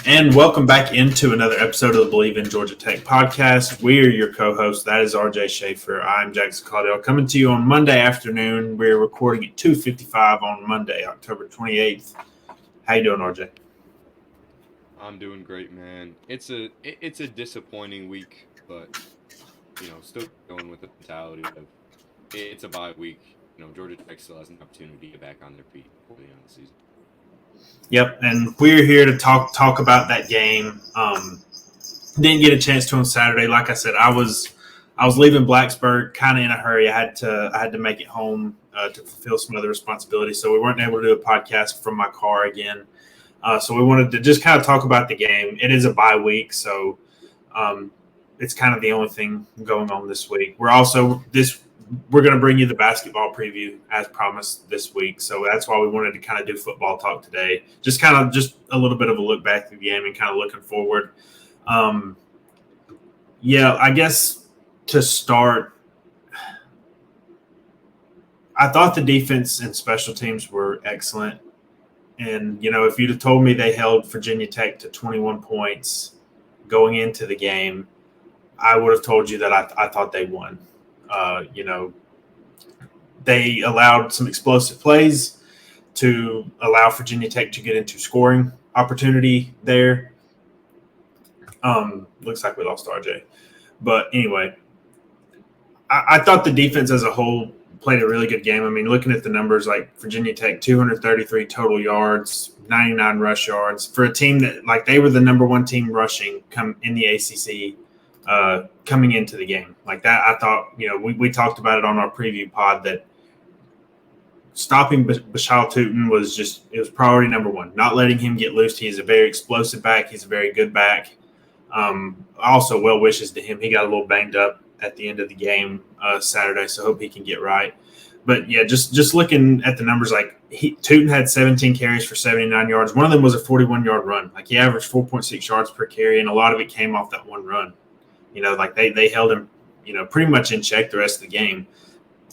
And welcome back into another episode of the Believe in Georgia Tech podcast. We're your co-hosts. That is RJ Schafer. I'm Jackson Caudell. Coming to you on Monday afternoon. We're recording at 2:55 on Monday, October 28th. How you doing, RJ? I'm doing great, man. It's a disappointing week, but still going with the mentality of it's a bye week. Georgia Tech still has an opportunity to get back on their feet before the end of the season. Yep, and we're here to talk about that game. Didn't get a chance to on Saturday. Like I said, I was leaving Blacksburg kind of in a hurry. I had to make it home to fulfill some other responsibilities, so we weren't able to do a podcast from my car again. So we wanted to just kind of talk about the game. It is a bye week, so it's kind of the only thing going on this week. We're going to bring you the basketball preview as promised this week. So that's why we wanted to kind of do football talk today. Just a little bit of a look back at the game and kind of looking forward. I guess to start, I thought the defense and special teams were excellent. And, if you'd have told me they held Virginia Tech to 21 points going into the game, I would have told you that I thought they won. They allowed some explosive plays to allow Virginia Tech to get into scoring opportunity there. Looks like we lost RJ. But anyway, I thought the defense as a whole played a really good game. I mean, looking at the numbers, like Virginia Tech, 233 total yards, 99 rush yards for a team that they were the number one team rushing come in the ACC coming into the game. Like that, I thought, we talked about it on our preview pod that stopping Bashal Tootin was priority number one. Not letting him get loose. He is a very explosive back. He's a very good back. Also, well wishes to him. He got a little banged up at the end of the game Saturday, so hope he can get right. But yeah, just looking at the numbers, Tootin had 17 carries for 79 yards. One of them was a 41-yard run. He averaged 4.6 yards per carry, and a lot of it came off that one run. They held him, pretty much in check the rest of the game.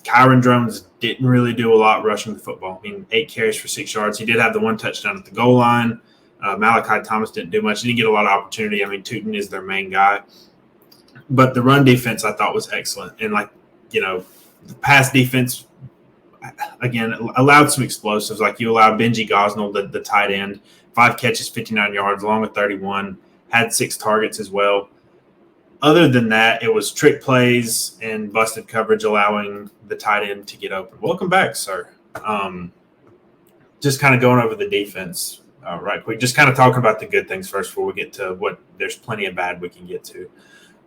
Kyron Drones didn't really do a lot rushing the football. 8 carries for 6 yards. He did have the one touchdown at the goal line. Malachi Thomas didn't do much. He didn't get a lot of opportunity. Tootin is their main guy. But the run defense I thought was excellent. And, the pass defense, again, allowed some explosives. You allowed Benji Gosnell, the tight end, 5 catches, 59 yards, along with 31, had 6 targets as well. Other than that, it was trick plays and busted coverage, allowing the tight end to get open. Welcome back, sir. Just kind of going over the defense right quick. Just kind of talking about the good things first before we get to what there's plenty of bad we can get to.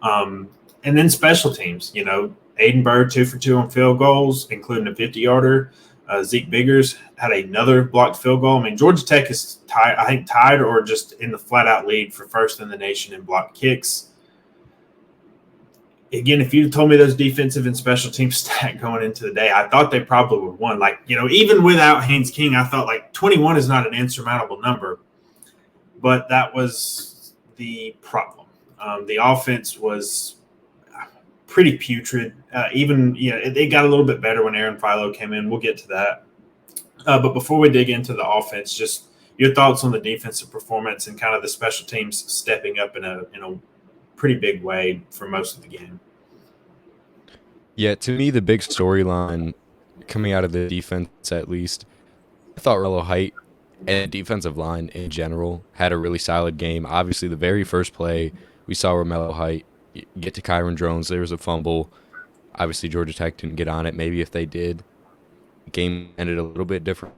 And then special teams, Aiden Bird 2 for 2 on field goals, including a 50-yarder. Zeke Biggers had another blocked field goal. Georgia Tech is tied or just in the flat-out lead for first in the nation in blocked kicks. Again, if you told me those defensive and special team stat going into the day, I thought they probably would have won. Even without Haynes King, I thought 21 is not an insurmountable number, but that was the problem. The offense was pretty putrid. It got a little bit better when Aaron Philo came in. We'll get to that. But before we dig into the offense, just your thoughts on the defensive performance and kind of the special teams stepping up in a pretty big way for most of the game. Yeah, to me, the big storyline coming out of the defense, at least, I thought Rello Height and defensive line in general had a really solid game. Obviously, the very first play, we saw Romello Height get to Kyron Drones. There was a fumble. Obviously, Georgia Tech didn't get on it. Maybe if they did, the game ended a little bit different.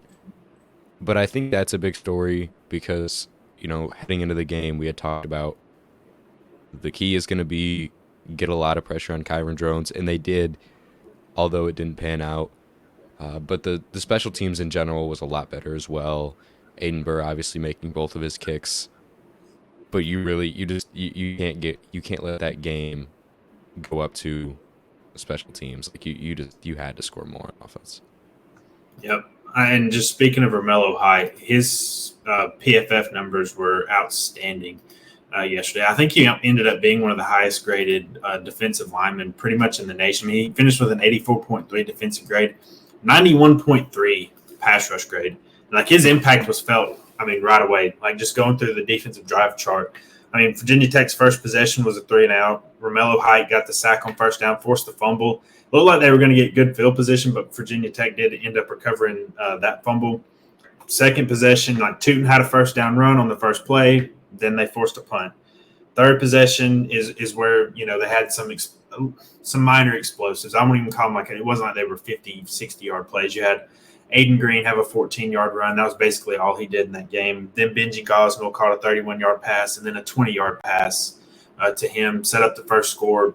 But I think that's a big story because, heading into the game, we had talked about the key is going to be get a lot of pressure on Kyron Drones, and they did, although it didn't pan out. But the special teams in general was a lot better as well. Aiden Burr obviously making both of his kicks, but you can't let that game go up to special teams. You had to score more on offense. Yep. And just speaking of Romello Height, his PFF numbers were outstanding yesterday. I think he ended up being one of the highest graded defensive linemen pretty much in the nation. He finished with an 84.3 defensive grade, 91.3 pass rush grade. His impact was felt I mean, right away, like just going through the defensive drive chart. I mean, Virginia Tech's first possession was a 3-and-out. Romello Height got the sack on first down, forced the fumble. Looked like they were going to get good field position, but Virginia Tech did end up recovering that fumble. Second possession, like Tootin had a first down run on the first play. Then they forced a punt. Third possession is where, they had some minor explosives. I won't even call them like it wasn't like they were 50, 60-yard plays. You had Aiden Green have a 14-yard run. That was basically all he did in that game. Then Benji Gosnell caught a 31-yard pass and then a 20-yard pass to him, set up the first score.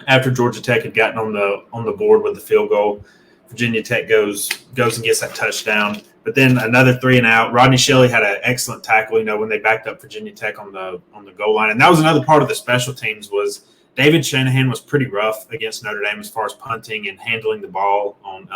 After Georgia Tech had gotten on the board with the field goal, Virginia Tech goes and gets that touchdown. But then another 3-and-out. Rodney Shelley had an excellent tackle, when they backed up Virginia Tech on the goal line. And that was another part of the special teams was David Shanahan was pretty rough against Notre Dame as far as punting and handling the ball on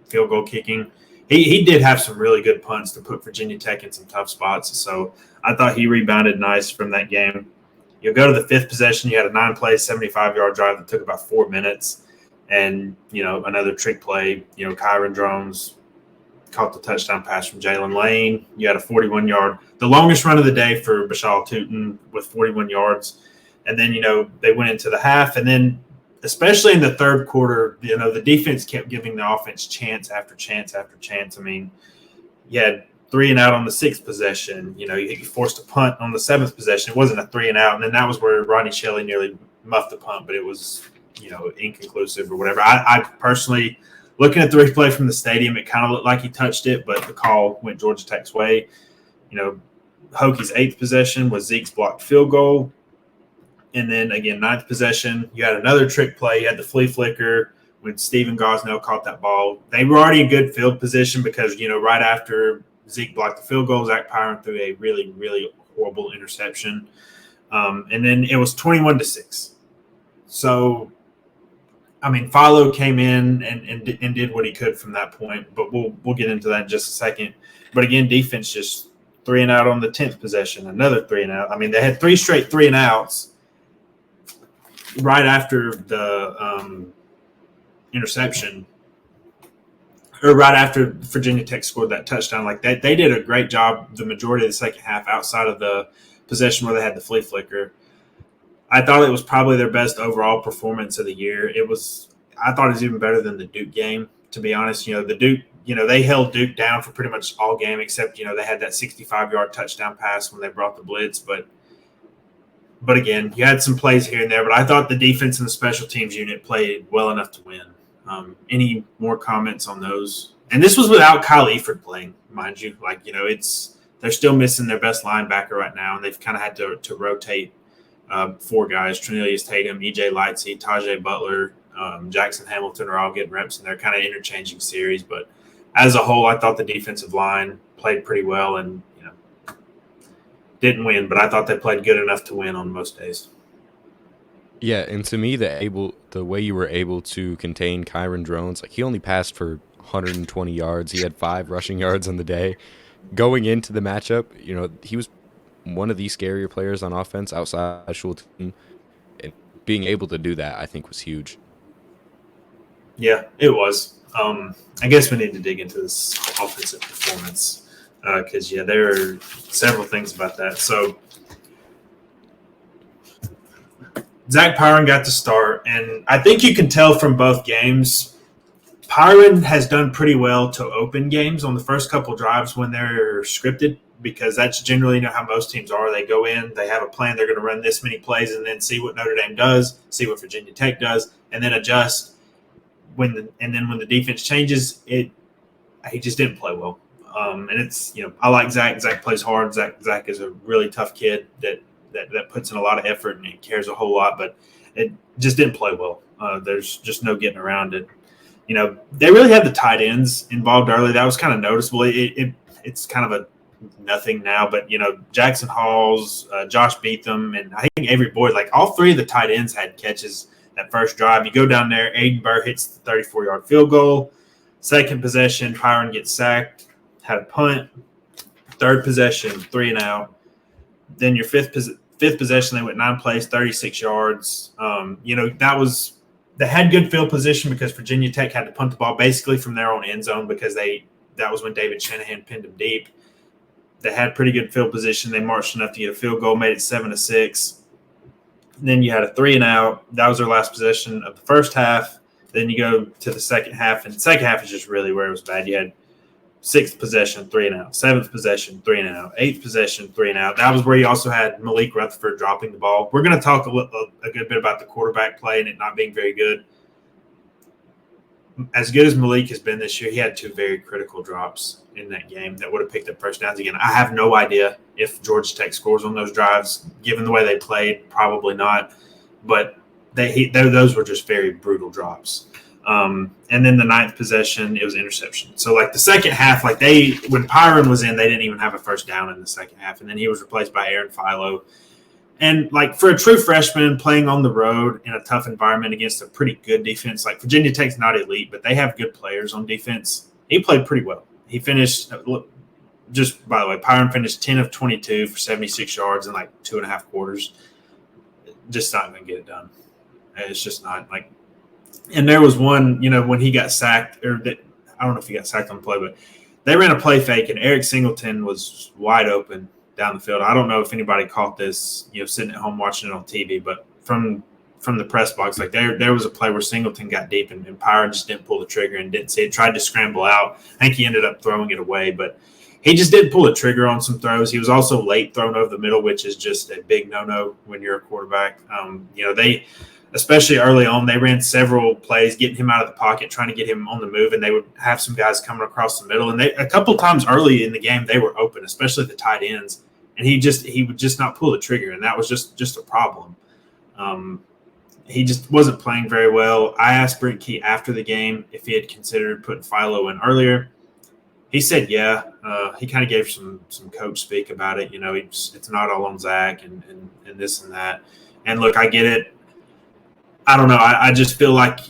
field goal kicking. He did have some really good punts to put Virginia Tech in some tough spots. So I thought he rebounded nice from that game. You go to the fifth possession, you had a 9-play, 75-yard drive that took about 4 minutes. And, another trick play, Kyron Drones caught the touchdown pass from Jalen Lane. You had a 41-yard, the longest run of the day for Bashal Tootin with 41 yards. And then, they went into the half. And then, especially in the third quarter, the defense kept giving the offense chance after chance after chance. I mean, you had 3-and-out on the sixth possession. You forced a punt on the seventh possession. It wasn't a 3-and-out. And then that was where Rodney Shelley nearly muffed the punt, but it was, inconclusive or whatever. I personally, looking at the replay from the stadium, it kind of looked like he touched it, but the call went Georgia Tech's way. Hokies' eighth possession was Zeke's blocked field goal. And then, again, ninth possession, you had another trick play. You had the flea flicker when Stephen Gosnell caught that ball. They were already in good field position because, right after Zeke blocked the field goal, Zach Pyron threw a really, really horrible interception. And then it was 21-6. So, I mean, Philo came in and did what he could from that point, but we'll get into that in just a second. But again, defense just 3-and-out on the 10th possession, another 3-and-out. I mean, they had 3 straight 3-and-outs right after the interception, or right after Virginia Tech scored that touchdown. Like that, they did a great job the majority of the second half outside of the possession where they had the flea flicker. I thought it was probably their best overall performance of the year. I thought it was even better than the Duke game, to be honest. The Duke, they held Duke down for pretty much all game except, they had that 65-yard touchdown pass when they brought the blitz. But again, you had some plays here and there. But I thought the defense and the special teams unit played well enough to win. Any more comments on those? And this was without Kyle Eford playing, mind you. Like, they're still missing their best linebacker right now, and they've kind of had to rotate 4 guys: Trinelius Tatum, EJ Lightsey, Tajay Butler, Jackson Hamilton are all getting reps, and they're kind of interchanging series. But as a whole, I thought the defensive line played pretty well and, didn't win, but I thought they played good enough to win on most days. Yeah, and to me, the way you were able to contain Kyron Drones, like he only passed for 120 yards. He had 5 rushing yards on the day. Going into the matchup, he was one of the scarier players on offense outside Schulten. And being able to do that, I think, was huge. Yeah, it was. I guess we need to dig into this offensive performance because, there are several things about that. So, Zach Pyron got to start, and I think you can tell from both games, Pyron has done pretty well to open games on the first couple drives when they're scripted, because that's generally how most teams are. They go in, they have a plan, they're going to run this many plays and then see what Notre Dame does, see what Virginia Tech does, and then adjust. When the defense changes, he just didn't play well. And it's, I like Zach. Zach plays hard. Zach is a really tough kid that puts in a lot of effort and he cares a whole lot, but it just didn't play well. There's just no getting around it. They really had the tight ends involved early. That was kind of noticeable. It's kind of a nothing now, but Jackson Halls, Josh Beetham, and I think Avery Boyd, like all 3 of the tight ends had catches that first drive. You go down there, Aiden Burr hits the 34-yard field goal. Second possession, Pyron gets sacked, had a punt. Third possession, 3-and-out. Then your fifth possession, they went 9 plays, 36 yards. They had good field position because Virginia Tech had to punt the ball basically from their own end zone because that was when David Shanahan pinned them deep. They had pretty good field position. They marched enough to get a field goal, made it 7-6. Then you had a 3-and-out. That was their last possession of the first half. Then you go to the second half, and the second half is just really where it was bad. You had sixth possession, 3-and-out. Seventh possession, 3-and-out. Eighth possession, 3-and-out. That was where you also had Malik Rutherford dropping the ball. We're going to talk a good bit about the quarterback play and it not being very good. As good as Malik has been this year, he had two very critical drops in that game that would have picked up first downs again. I have no idea if Georgia Tech scores on those drives. Given the way they played, probably not. But those were just very brutal drops. And then the ninth possession, it was interception. So, like, the second half, like, when Pyron was in, they didn't even have a first down in the second half. And then he was replaced by Aaron Philo. And, like, for a true freshman playing on the road in a tough environment against a pretty good defense, like Virginia Tech's not elite, but they have good players on defense. He played pretty well. He finished, just by the way, Pyron finished 10 of 22 for 76 yards in, like, 2.5 quarters. Just not going to get it done. It's just not, like, and there was one, when he got sacked, I don't know if he got sacked on the play, but they ran a play fake, and Eric Singleton was wide open down the field. I don't know if anybody caught this, sitting at home watching it on TV, but from the press box, like there was a play where Singleton got deep and Pyron just didn't pull the trigger and didn't see it. Tried to scramble out. I think he ended up throwing it away, but he just didn't pull the trigger on some throws. He was also late thrown over the middle, which is just a big no-no when you're a quarterback. They, especially early on, they ran several plays getting him out of the pocket, trying to get him on the move, and they would have some guys coming across the middle. And a couple times early in the game, they were open, especially the tight ends. And he would just not pull the trigger, and that was just a problem. He just wasn't playing very well. I asked Brent Key after the game if he had considered putting Philo in earlier. He said, yeah. He kind of gave some coach speak about it. It's not all on Zach and this and that. And, look, I get it. I don't know. I just feel like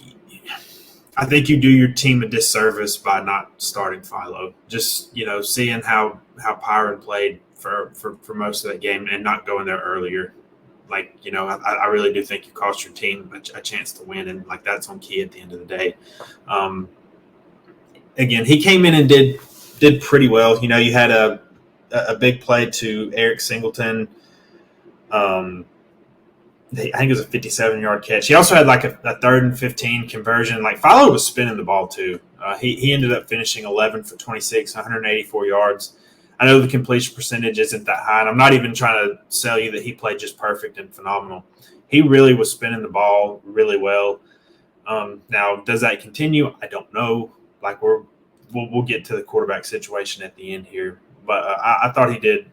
I think you do your team a disservice by not starting Philo. Just, seeing how Pyron played for most of that game and not going there earlier. Like, I really do think you cost your team a chance to win, and, like, that's on Key at the end of the day. Again, he came in and did pretty well. You had a big play to Eric Singleton. I think it was a 57-yard catch. He also had like a 3rd and 15 conversion. Like, Philo was spinning the ball too. He ended up finishing 11 for 26, 184 yards. I know the completion percentage isn't that high, and I'm not even trying to sell you that he played just perfect and phenomenal. He really was spinning the ball really well. Now, does that continue? I don't know. Like, we'll get to the quarterback situation at the end here, but I thought he did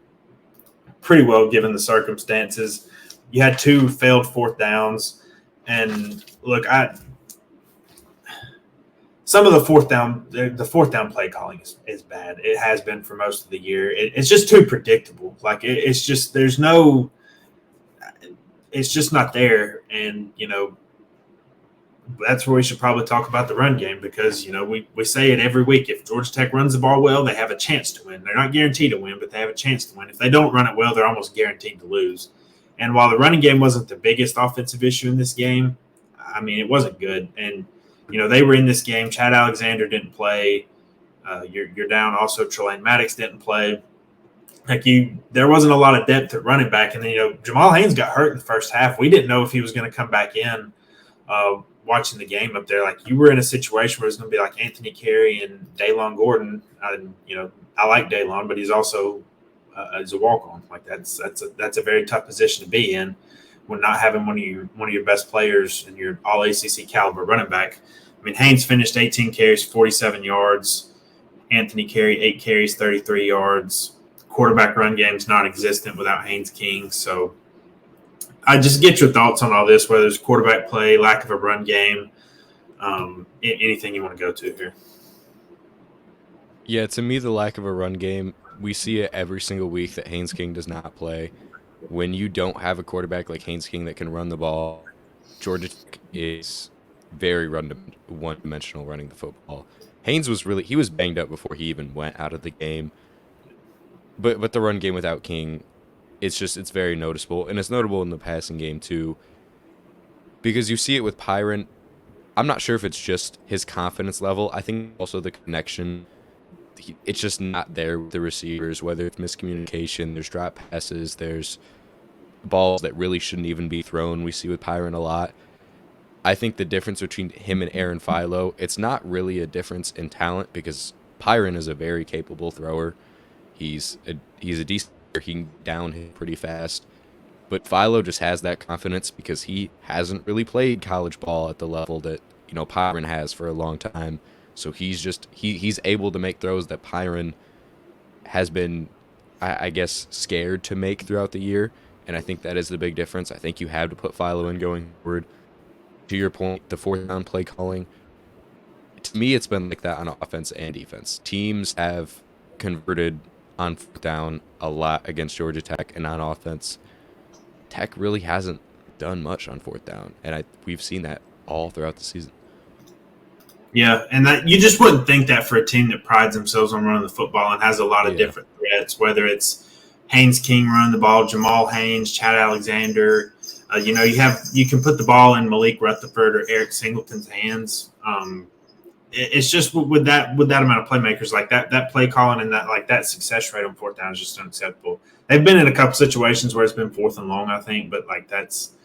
pretty well given the circumstances. You had 2 failed 4th downs, and look, some of the 4th down play calling is bad. It has been for most of the year. It's just too predictable. Like, it's just it's just not there. And that's where we should probably talk about the run game, because we say it every week. If Georgia Tech runs the ball well, they have a chance to win. They're not guaranteed to win, but they have a chance to win. If they don't run it well, they're almost guaranteed to lose. And while the running game wasn't the biggest offensive issue in this game, I mean, it wasn't good. And, they were in this game. Chad Alexander didn't play. You're down. Also, Trelane Maddox didn't play. Like, there wasn't a lot of depth at running back. And then, Jamal Haynes got hurt in the first half. We didn't know if he was going to come back in watching the game up there. Like, you were in a situation where it's going to be like Anthony Carey and Daylon Gordon. I like Daylon, but he's also as a walk-on. Like, that's a very tough position to be in when not having one of your best players and your all ACC caliber running back. I mean, Haynes finished 18 carries, 47 yards. Anthony Carey, 8 carries, 33 yards. Quarterback run game's non-existent without Haynes King. So I just get your thoughts on all this, whether it's quarterback play, lack of a run game, anything you want to go to here. Yeah, to me, the lack of a run game, we see it every single week that Haynes King does not play. When you don't have a quarterback like Haynes King that can run the ball, Georgia Tech is very one-dimensional running the football. Haynes was banged up before he even went out of the game. But the run game without King, it's very noticeable. And it's notable in the passing game too, because you see it with Pyron. I'm not sure if it's just his confidence level. I think also the connection it's just not there with the receivers, whether it's miscommunication, there's drop passes, there's balls that really shouldn't even be thrown. We see with Pyron a lot. I think the difference between him and Aaron Philo, it's not really a difference in talent because Pyron is a very capable thrower. He's a decent thrower. He can downhill pretty fast. But Philo just has that confidence because he hasn't really played college ball at the level that, Pyron has for a long time. So he's able to make throws that Pyron has been, I guess, scared to make throughout the year. And I think that is the big difference. I think you have to put Philo in going forward. To your point, the fourth down play calling, to me, it's been like that on offense and defense. Teams have converted on fourth down a lot against Georgia Tech, and on offense, Tech really hasn't done much on fourth down, and we've seen that all throughout the season. Yeah, and that you just wouldn't think that for a team that prides themselves on running the football and has a lot of different threats, whether it's Haynes King running the ball, Jamal Haynes, Chad Alexander. You can put the ball in Malik Rutherford or Eric Singleton's hands. It's just with that amount of playmakers, like that play calling and that success rate on fourth down is just unacceptable. They've been in a couple situations where it's been fourth and long, I think, but that's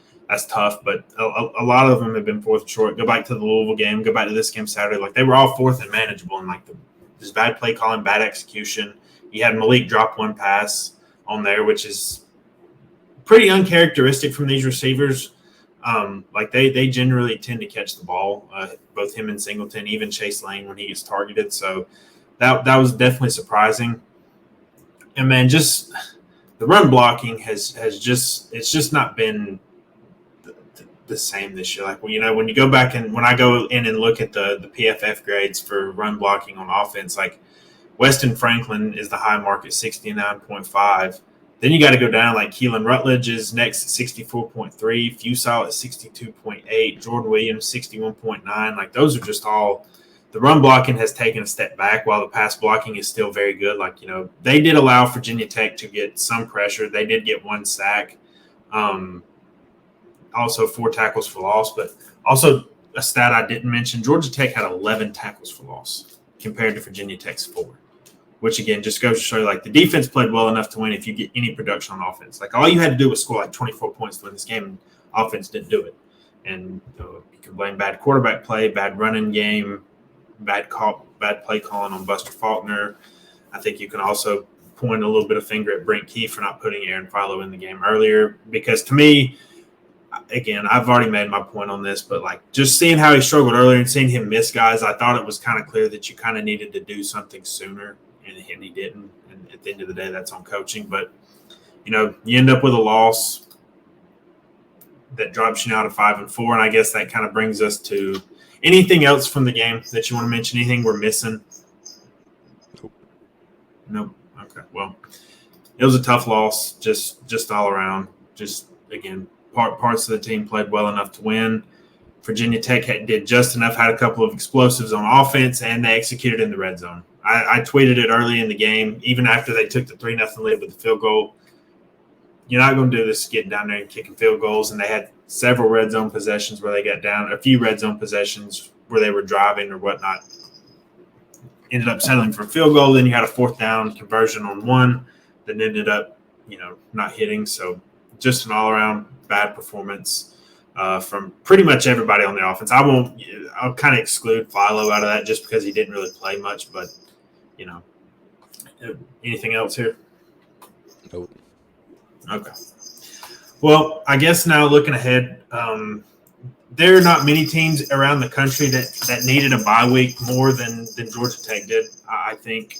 tough. But a lot of them have been fourth and short. Go back to the Louisville game. Go back to this game Saturday. Like they were all fourth and manageable, and just bad play calling, bad execution. You had Malik drop one pass on there, which is pretty uncharacteristic from these receivers. They generally tend to catch the ball, both him and Singleton, even Chase Lane when he gets targeted. So that was definitely surprising. And man, just the run blocking has just not been the same this year. Like when you go back and when I go in and look at the PFF grades for run blocking on offense, like Weston Franklin is the high mark at 69.5. Then you got to go down, like Keelan Rutledge is next at 64.3, Fusile at 62.8, Jordan Williams 61.9. Like those are just all – the run blocking has taken a step back while the pass blocking is still very good. They did allow Virginia Tech to get some pressure. They did get one sack, also 4 tackles for loss. But also a stat I didn't mention, Georgia Tech had 11 tackles for loss compared to Virginia Tech's 4. Which, again, just goes to show you, the defense played well enough to win if you get any production on offense. All you had to do was score, 24 points to win this game, and offense didn't do it. And you can blame bad quarterback play, bad running game, bad play calling on Buster Faulkner. I think you can also point a little bit of finger at Brent Key for not putting Aaron Philo in the game earlier. Because to me, again, I've already made my point on this, but just seeing how he struggled earlier and seeing him miss guys, I thought it was kind of clear that you kind of needed to do something sooner. And he didn't. And at the end of the day, that's on coaching. But, you end up with a loss that drops you now to 5-4. And I guess that kind of brings us to anything else from the game that you want to mention? Anything we're missing? Nope. Okay. Well, it was a tough loss, just all around. Just, again, parts of the team played well enough to win. Virginia Tech did just enough, had a couple of explosives on offense, and they executed in the red zone. I tweeted it early in the game, even after they took the 3-0 lead with the field goal. You're not going to do this getting down there and kicking field goals. And they had several red zone possessions where they got down, a few red zone possessions where they were driving or whatnot. Ended up settling for a field goal. Then you had a 4th down conversion on one that ended up, not hitting. So just an all-around bad performance from pretty much everybody on the offense. I'll kind of exclude Philo out of that just because he didn't really play much, but anything else here? Nope. Okay. Well, I guess now looking ahead, there are not many teams around the country that needed a bye week more than Georgia Tech did. I think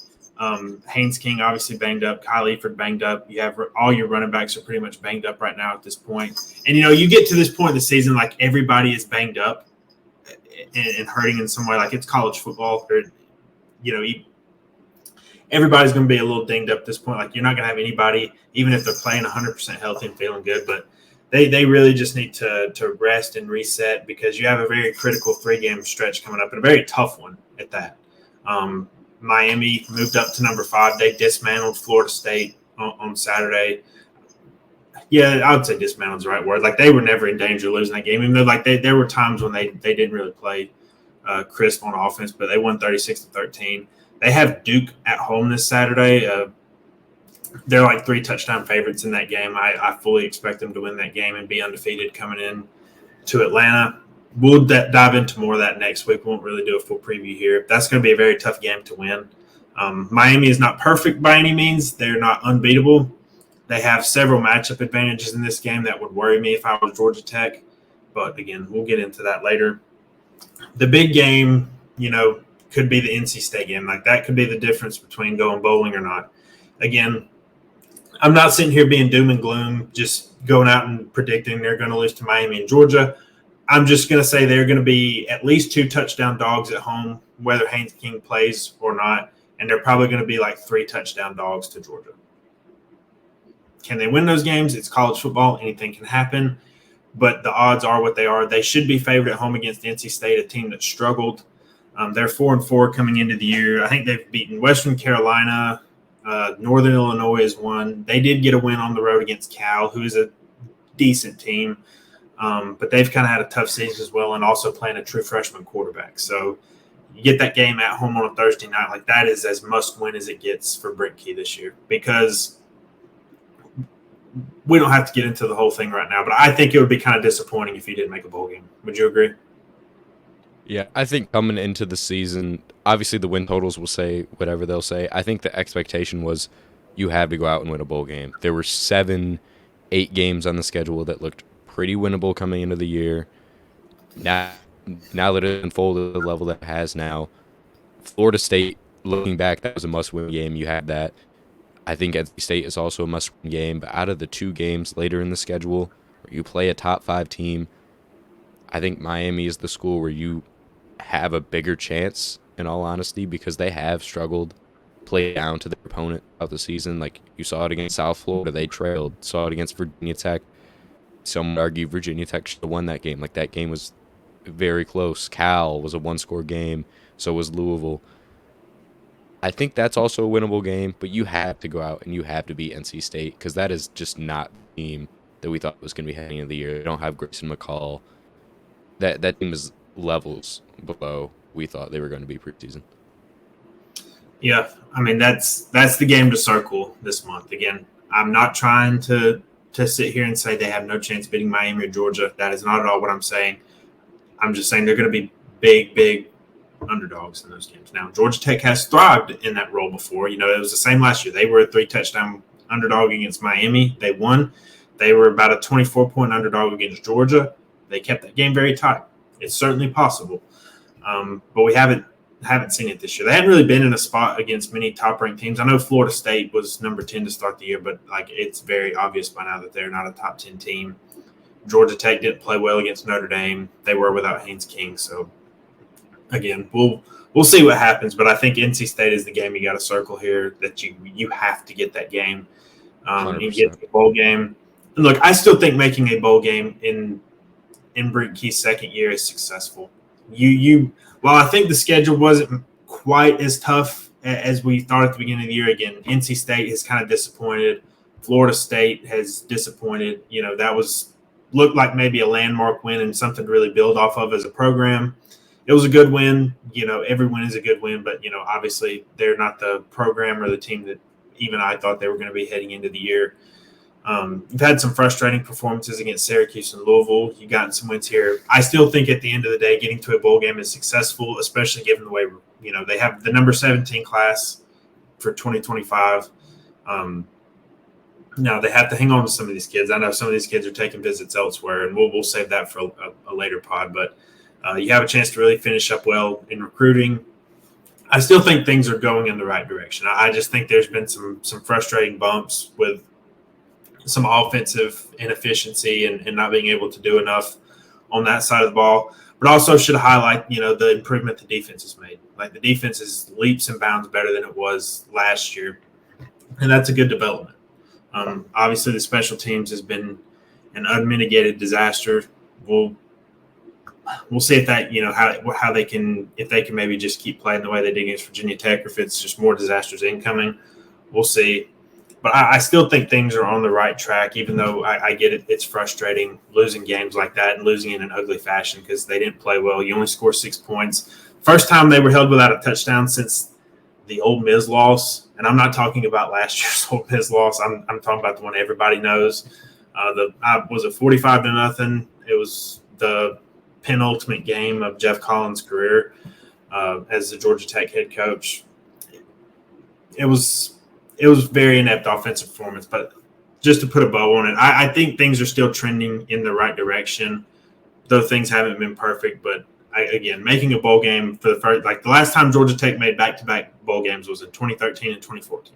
Haynes King obviously banged up, Kyle Eford banged up. You have all your running backs are pretty much banged up right now at this point. And, you get to this point in the season, everybody is banged up and hurting in some way. It's college football. Or, everybody's going to be a little dinged up at this point. You're not going to have anybody, even if they're playing 100% healthy and feeling good. But they really just need to rest and reset because you have a very critical 3-game stretch coming up and a very tough one at that. Miami moved up to number 5. They dismantled Florida State on Saturday. Yeah, I would say dismantled is the right word. They were never in danger of losing that game, even though there were times when they didn't really play crisp on offense, but they won 36-13. They have Duke at home this Saturday. They're like 3 touchdown favorites in that game. I fully expect them to win that game and be undefeated coming in to Atlanta. We'll dive into more of that next week. We won't really do a full preview here. That's going to be a very tough game to win. Miami is not perfect by any means. They're not unbeatable. They have several matchup advantages in this game that would worry me if I was Georgia Tech. But, again, we'll get into that later. The big game, could be the NC State game. Like, that could be the difference between going bowling or not. Again, I'm not sitting here being doom and gloom, just going out and predicting they're going to lose to Miami and Georgia. I'm just going to say they're going to be at least 2 touchdown dogs at home, whether Haynes King plays or not. And they're probably going to be like 3 touchdown dogs to Georgia. Can they win those games? It's college football. Anything can happen. But the odds are what they are. They should be favored at home against NC State, a team that struggled. They're 4-4 coming into the year. I think they've beaten Western Carolina. Northern Illinois is one. They did get a win on the road against Cal, who is a decent team. But they've kind of had a tough season as well and also playing a true freshman quarterback. So you get that game at home on a Thursday night. Like, that is as must-win as it gets for Brent Key this year because we don't have to get into the whole thing right now, but I think it would be kind of disappointing if he didn't make a bowl game. Would you agree? Yeah, I think coming into the season, obviously the win totals will say whatever they'll say. I think the expectation was you had to go out and win a bowl game. There were 7, 8 games on the schedule that looked pretty winnable coming into the year. Now that it unfolded to the level that it has now, Florida State, looking back, that was a must-win game. You had that. I think NC State is also a must-win game. But out of the 2 games later in the schedule where you play a top 5 team, I think Miami is the school where you have a bigger chance, in all honesty, because they have struggled, play down to their opponent of the season. Like, you saw it against South Florida. They trailed. Saw it against Virginia Tech. Some would argue Virginia Tech should have won that game. Like, that game was very close. Cal was a 1-score game. So was Louisville. I think that's also a winnable game, but you have to go out and you have to beat NC State because that is just not the team that we thought was going to be heading into the year. They don't have Grayson McCall. That team is levels below we thought they were going to be preseason. Yeah, I mean, that's the game to circle this month. Again, I'm not trying to sit here and say they have no chance beating Miami or Georgia. That is not at all what I'm saying. I'm just saying they're going to be big underdogs in those games. Now, Georgia Tech has thrived in that role before. It was the same last year. They were a 3-touchdown underdog against Miami. They won. They were about a 24-point underdog against Georgia. They kept that game very tight. It's certainly possible. But we haven't seen it this year. They hadn't really been in a spot against many top-ranked teams. I know Florida State was number 10 to start the year, but it's very obvious by now that they're not a top 10 team. Georgia Tech didn't play well against Notre Dame. They were without Haynes King. So, again, we'll see what happens. But I think NC State is the game you got to circle here that you have to get that game. You get the bowl game. And look, I still think making a bowl game in Brent Key's second year is successful. While I think the schedule wasn't quite as tough as we thought at the beginning of the year, again, NC State has kind of disappointed. Florida State has disappointed. That looked like maybe a landmark win and something to really build off of as a program. It was a good win. Every win is a good win, but, obviously they're not the program or the team that even I thought they were going to be heading into the year. You've had some frustrating performances against Syracuse and Louisville. You've gotten some wins here. I still think at the end of the day, getting to a bowl game is successful, especially given the way, they have the number 17 class for 2025. Now they have to hang on to some of these kids. I know some of these kids are taking visits elsewhere, and we'll save that for a later pod. But you have a chance to really finish up well in recruiting. I still think things are going in the right direction. I just think there's been some frustrating bumps with some offensive inefficiency and not being able to do enough on that side of the ball. But also should highlight, the improvement the defense has made. Like, the defense is leaps and bounds better than it was last year, and that's a good development. Obviously, the special teams has been an unmitigated disaster. We'll see if that, how they can, if they can maybe just keep playing the way they did against Virginia Tech, or if it's just more disasters incoming. We'll see. But I still think things are on the right track, even though I get it. It's frustrating losing games like that and losing in an ugly fashion because they didn't play well. You only score 6 points. First time they were held without a touchdown since the Ole Miss loss, and I'm not talking about last year's Ole Miss loss. I'm talking about the one everybody knows. Was it 45-0? It was the penultimate game of Jeff Collins' career as the Georgia Tech head coach. It was very inept offensive performance, but just to put a bow on it, I think things are still trending in the right direction, though things haven't been perfect. But again, making a bowl game for the first, like the last time Georgia Tech made back-to-back bowl games was in 2013 and 2014.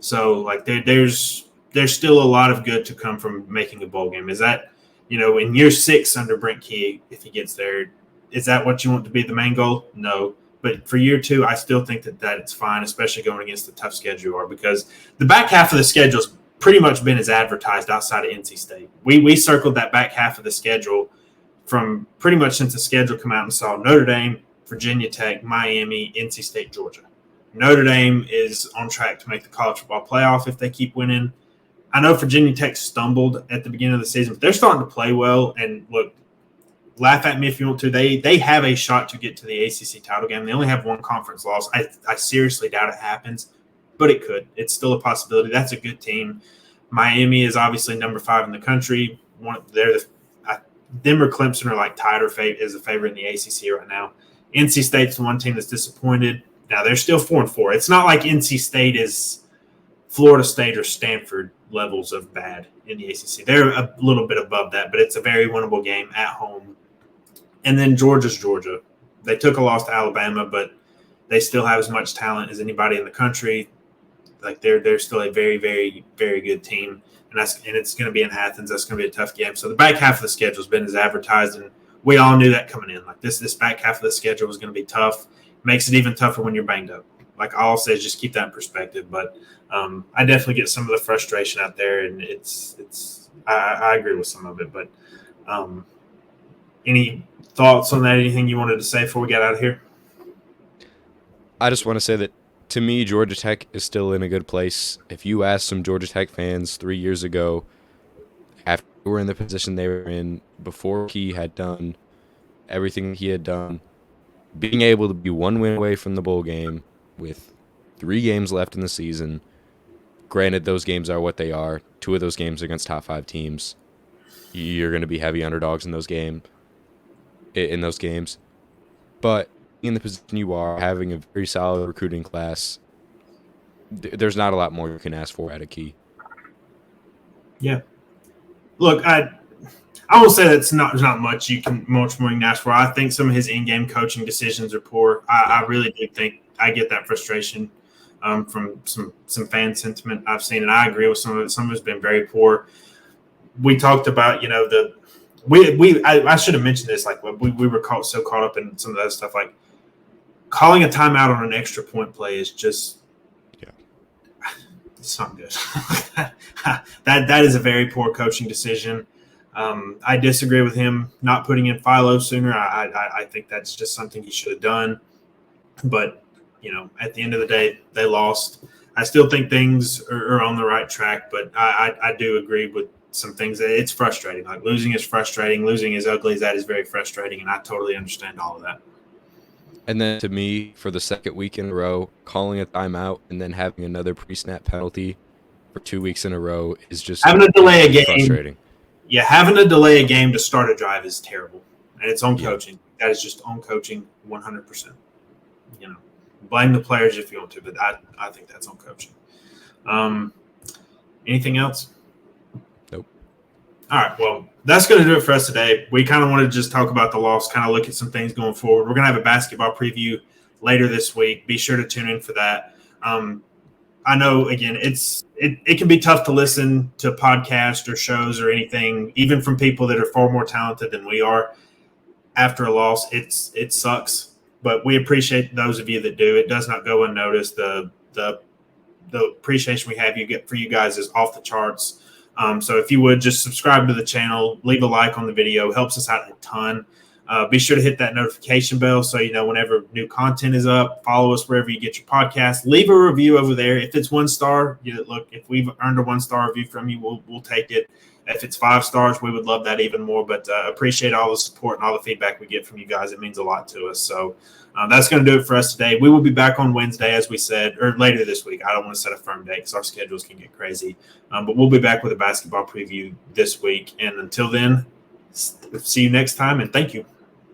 So like there's still a lot of good to come from making a bowl game. Is that, in year 6 under Brent Key, if he gets there, is that what you want to be the main goal? No. But for year 2, I still think that it's fine, especially going against the tough schedule you are, because the back half of the schedule has pretty much been as advertised outside of NC State. We circled that back half of the schedule from pretty much since the schedule came out and saw Notre Dame, Virginia Tech, Miami, NC State, Georgia. Notre Dame is on track to make the college football playoff if they keep winning. I know Virginia Tech stumbled at the beginning of the season, but they're starting to play well. And look, laugh at me if you want to. They have a shot to get to the ACC title game. They only have one conference loss. I seriously doubt it happens, but it could. It's still a possibility. That's a good team. Miami is obviously number 5 in the country. Them or Clemson are like tied or is a favorite in the ACC right now. NC State's the one team that's disappointed. Now they're still 4-4. It's not like NC State is Florida State or Stanford levels of bad in the ACC. They're a little bit above that, but it's a very winnable game at home. And then Georgia's Georgia. They took a loss to Alabama, but they still have as much talent as anybody in the country. Like they're still a very, very, very good team. And it's going to be in Athens. That's going to be a tough game. So the back half of the schedule has been as advertised, and we all knew that coming in. Like this back half of the schedule was going to be tough. Makes it even tougher when you're banged up. Like all I'll say is just keep that in perspective. But I definitely get some of the frustration out there, and I agree with some of it. But any thoughts on that? Anything you wanted to say before we get out of here? I just want to say that to me, Georgia Tech is still in a good place. If you ask some Georgia Tech fans 3 years ago, after they were in the position they were in, before he had done everything he had done, being able to be 1 win away from the bowl game with 3 games left in the season, granted those games are what they are, 2 of those games are against top 5 teams. You're going to be heavy underdogs in those games. But in the position you are, having a very solid recruiting class, there's not a lot more you can ask for at a Key. Yeah. Look, I will say there's not much more you can ask for. I think some of his in-game coaching decisions are poor. I really do think I get that frustration from some fan sentiment I've seen, and I agree with some of it. Some of it's been very poor. We talked about, I should have mentioned this. Like we were so caught up in some of that stuff. Like calling a timeout on an extra point play is just, it's not good. that is a very poor coaching decision. I disagree with him not putting in Philo sooner. I think that's just something he should have done. But at the end of the day, they lost. I still think things are on the right track, but I do agree with some things. It's frustrating. Like losing is frustrating. Losing as ugly as that is very frustrating, and I totally understand all of that. And then to me, for the second week in a row, calling a timeout and then having another pre-snap penalty for 2 weeks in a row is just having to delay a game. Frustrating. Yeah, having to delay a game to start a drive is terrible, and it's on coaching. That is just on coaching 100%. Blame the players if you want to, but I think that's on coaching. Anything else? Nope. All right, well, that's going to do it for us today. We kind of want to just talk about the loss, kind of look at some things going forward. We're going to have a basketball preview later this week. Be sure to tune in for that. I know, again, it can be tough to listen to podcasts or shows or anything, even from people that are far more talented than we are. After a loss, it sucks, but we appreciate those of you that do. It does not go unnoticed. The appreciation we have for you guys is off the charts. So if you would just subscribe to the channel, leave a like on the video, helps us out a ton. Be sure to hit that notification bell so you know whenever new content is up. Follow us wherever you get your podcast. Leave a review over there. If it's 1 star, look, if we've earned a 1-star review from you, we'll take it. If it's 5 stars, we would love that even more. But appreciate all the support and all the feedback we get from you guys. It means a lot to us. So that's going to do it for us today. We will be back on Wednesday, as we said, or later this week. I don't want to set a firm date because our schedules can get crazy. But we'll be back with a basketball preview this week. And until then, see you next time, and thank you.